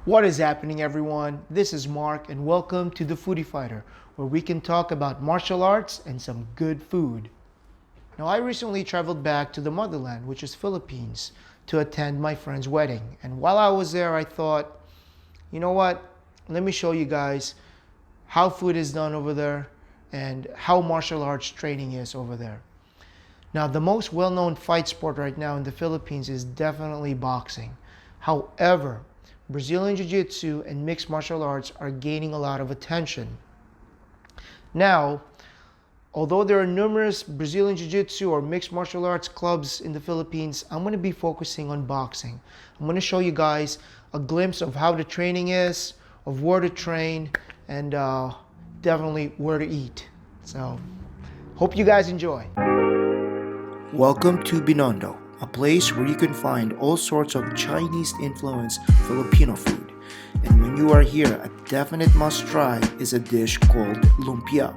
What is happening, everyone? This is Mark, and welcome to the Foodie Fighter, where we can talk about martial arts and some good food. Now, I recently traveled back to the motherland, which is Philippines, to attend my friend's wedding. And while I was there, I thought, you know what? Let me show you guys how food is done over there and how martial arts training is over there. Now, the most well-known fight sport right now in the Philippines is definitely boxing. However, Brazilian Jiu-Jitsu and mixed martial arts are gaining a lot of attention. Now, although there are numerous Brazilian Jiu-Jitsu or mixed martial arts clubs in the Philippines, I'm going to be focusing on boxing. I'm going to show you guys a glimpse of how the training is, of where to train, and definitely where to eat. So, hope you guys enjoy. Welcome to Binondo, a place where you can find all sorts of Chinese-influenced Filipino food. And when you are here, a definite must-try is a dish called Lumpia.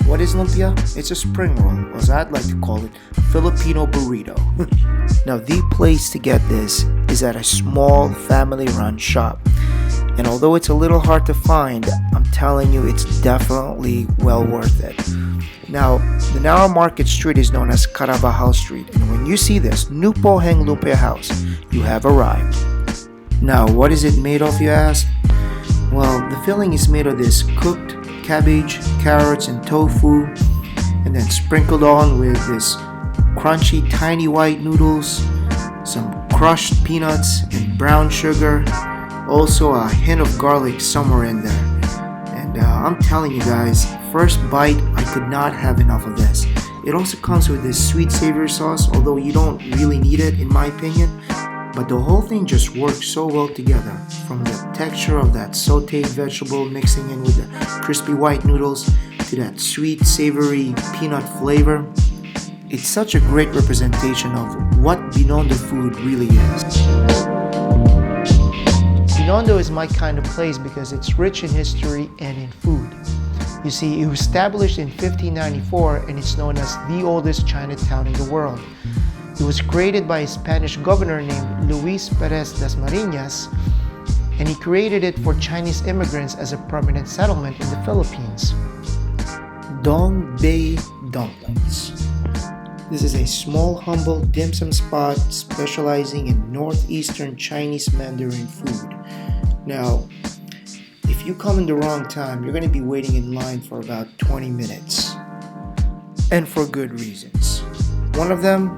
What is Lumpia? It's a spring roll, or as I'd like to call it, Filipino burrito. Now, the place to get this is at a small family-run shop. And although it's a little hard to find, I'm telling you, it's definitely well worth it. Now, the narrow market street is known as Carabajal Street, and when you see this Nupo Heng Lumpia house, you have arrived. Now, what is it made of, you ask? Well, the filling is made of this cooked cabbage, carrots, and tofu, and then sprinkled on with this crunchy tiny white noodles, some crushed peanuts and brown sugar, also a hint of garlic somewhere in there. And I'm telling you guys, first bite, I could not have enough of this. It also comes with this sweet savory sauce, although you don't really need it in my opinion. But the whole thing just works so well together. From the texture of that sauteed vegetable mixing in with the crispy white noodles to that sweet savory peanut flavor. It's such a great representation of what Binondo food really is. Binondo is my kind of place because it's rich in history and in food. You see, it was established in 1594 and it's known as the oldest Chinatown in the world. It was created by a Spanish governor named Luis Perez das Marinas, and he created it for Chinese immigrants as a permanent settlement in the Philippines. Dong Bei Dumplings. This is a small, humble dim sum spot specializing in northeastern Chinese Mandarin food. Now, if you come in the wrong time, you're going to be waiting in line for about 20 minutes. And for good reasons. One of them,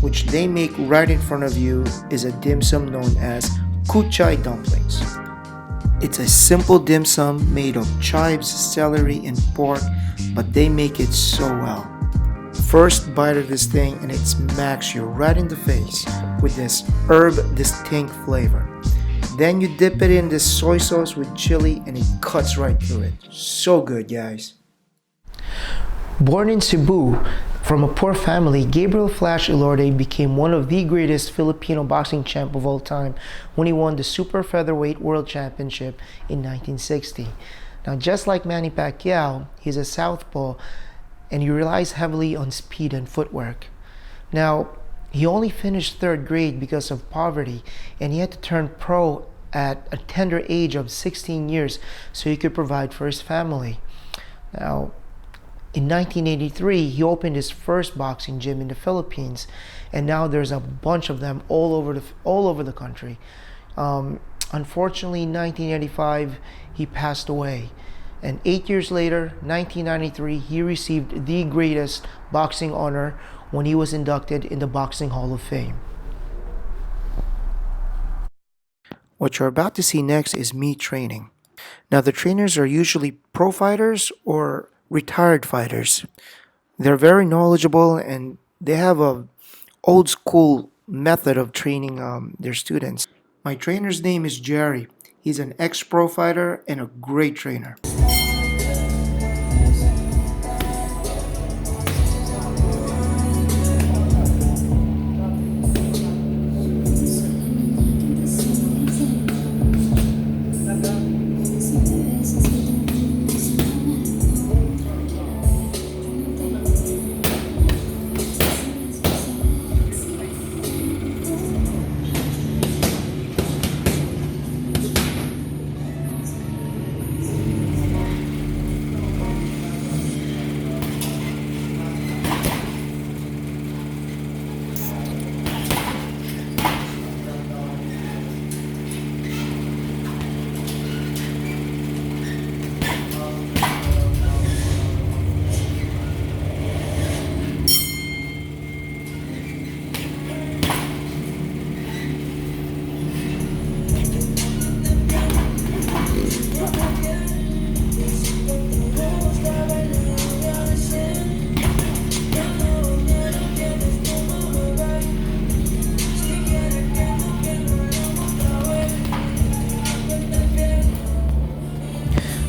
which they make right in front of you, is a dim sum known as kucai dumplings. It's a simple dim sum made of chives, celery, and pork, but they make it so well. First bite of this thing and it smacks you right in the face with this herb distinct flavor. Then you dip it in this soy sauce with chili and it cuts right through it. So good, guys. Born in Cebu, from a poor family, Gabriel Flash Elorde became one of the greatest Filipino boxing champ of all time when he won the Super Featherweight World Championship in 1960. Now, just like Manny Pacquiao, he's a southpaw and he relies heavily on speed and footwork. Now, he only finished third grade because of poverty, and he had to turn pro at a tender age of 16 years so he could provide for his family. Now, in 1983, he opened his first boxing gym in the Philippines, and now there's a bunch of them all over the country. Unfortunately, in 1985, he passed away. And 8 years later, 1993, he received the greatest boxing honor when he was inducted in the Boxing Hall of Fame. What you're about to see next is me training. Now, the trainers are usually pro fighters or retired fighters. They're very knowledgeable and they have a old school method of training their students. My trainer's name is Jerry. He's an ex-pro fighter and a great trainer.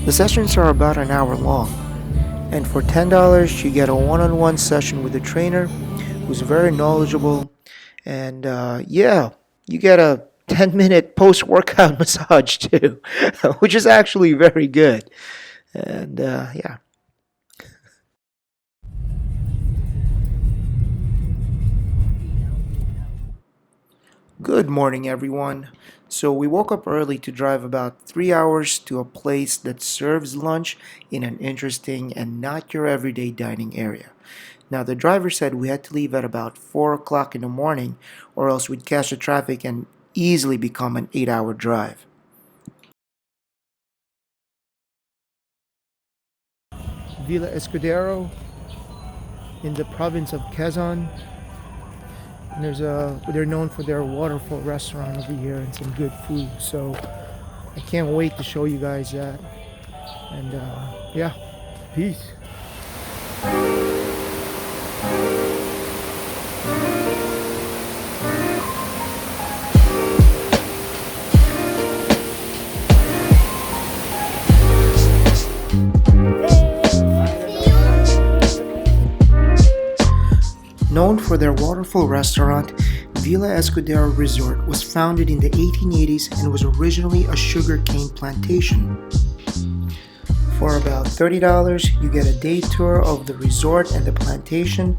The sessions are about an hour long, and for $10 you get a one-on-one session with a trainer who's very knowledgeable, and yeah, you get a 10-minute post-workout massage too, which is actually very good. And yeah. Good morning, everyone. So, we woke up early to drive about 3 hours to a place that serves lunch in an interesting and not your everyday dining area. Now, the driver said we had to leave at about 4 o'clock in the morning, or else we'd catch the traffic and easily become an 8 hour drive. Villa Escudero in the province of Quezon. And they're known for their Waterfall restaurant over here and some good food. So I can't wait to show you guys that. And yeah, peace. Known for their waterfall restaurant, Villa Escudero Resort was founded in the 1880s and was originally a sugarcane plantation. For about $30, you get a day tour of the resort and the plantation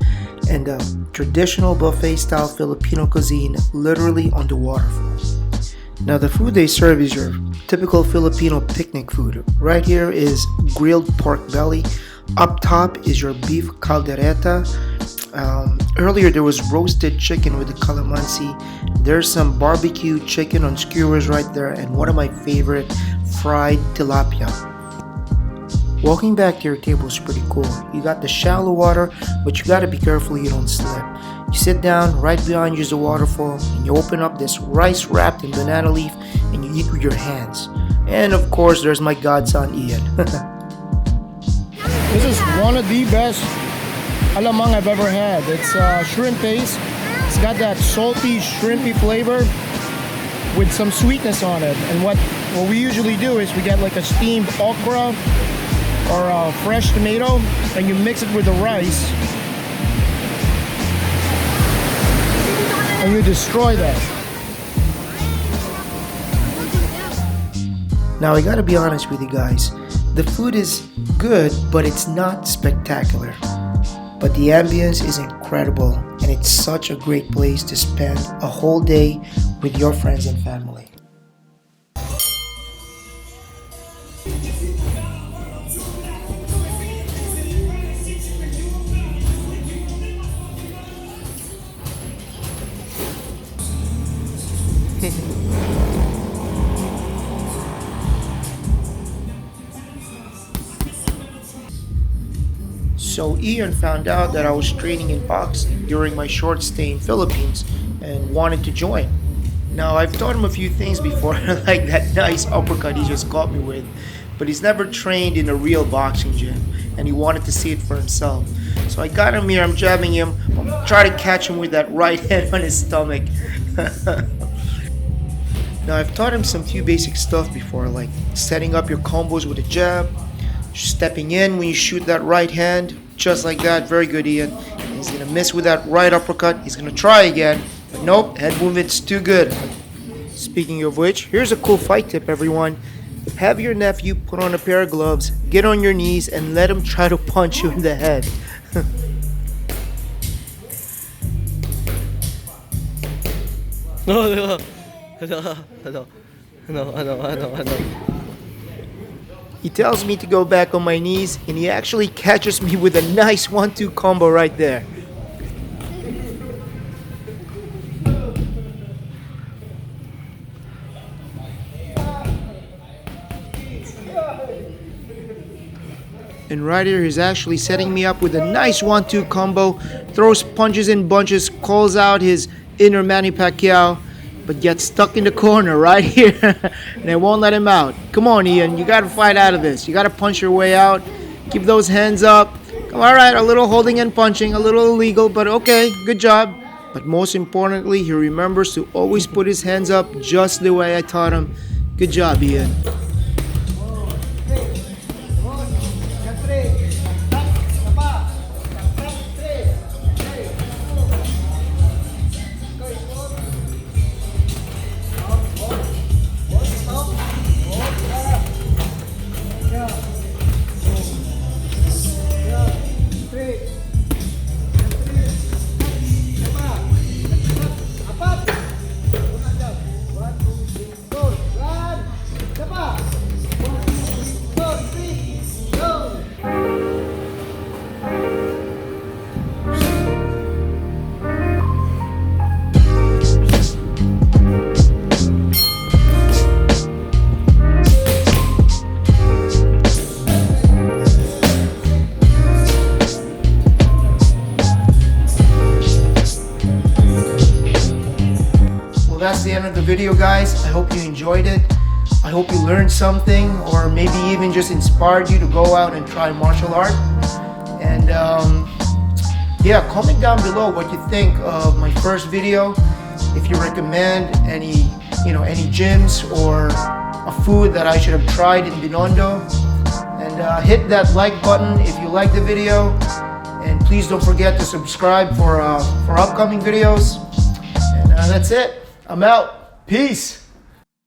and a traditional buffet-style Filipino cuisine literally on the waterfall. Now the food they serve is your typical Filipino picnic food. Right here is grilled pork belly. Up top is your beef caldereta. Earlier there was roasted chicken with the calamansi. There's some barbecue chicken on skewers right there, and one of my favorite, fried tilapia. Walking back to your table is pretty cool. You got the shallow water, but you gotta be careful you don't slip. You sit down, right behind you is a waterfall, and you open up this rice wrapped in banana leaf, and you eat with your hands. And of course, there's my godson Ian. This is one of the best alamang I've ever had. It's shrimp paste. It's got that salty, shrimpy flavor with some sweetness on it. And what we usually do is we get like a steamed okra or a fresh tomato, and you mix it with the rice, and you destroy that. Now I gotta be honest with you guys. The food is good, but it's not spectacular. But the ambience is incredible, and it's such a great place to spend a whole day with your friends and family. So Ian found out that I was training in boxing during my short stay in Philippines and wanted to join. Now I've taught him a few things before, like that nice uppercut he just caught me with, but he's never trained in a real boxing gym and he wanted to see it for himself. So I got him here, I'm jabbing him, I'm trying to catch him with that right hand on his stomach. Now I've taught him some few basic stuff before, like setting up your combos with a jab, stepping in when you shoot that right hand, just like that. Very good, Ian. He's gonna miss with that right uppercut. He's gonna try again, but nope, head movement's too good. Speaking of which, here's a cool fight tip, everyone. Have your nephew put on a pair of gloves, get on your knees, and let him try to punch you in the head. No. He tells me to go back on my knees, and he actually catches me with a nice 1-2 combo right there. And right here, he's actually setting me up with a nice 1-2 combo, throws punches in bunches, calls out his inner Manny Pacquiao, but gets stuck in the corner right here, and I won't let him out. Come on, Ian, you gotta fight out of this. You gotta punch your way out. Keep those hands up. All right, a little holding and punching, a little illegal, but okay, good job. But most importantly, he remembers to always put his hands up just the way I taught him. Good job, Ian. end of the video, guys. I hope you enjoyed it. I hope you learned something, or maybe even just inspired you to go out and try martial art. And yeah, comment down below what you think of my first video. If you recommend any gyms or a food that I should have tried in Binondo. And hit that like button if you like the video. And please don't forget to subscribe for upcoming videos. And that's it. I'm out. Peace.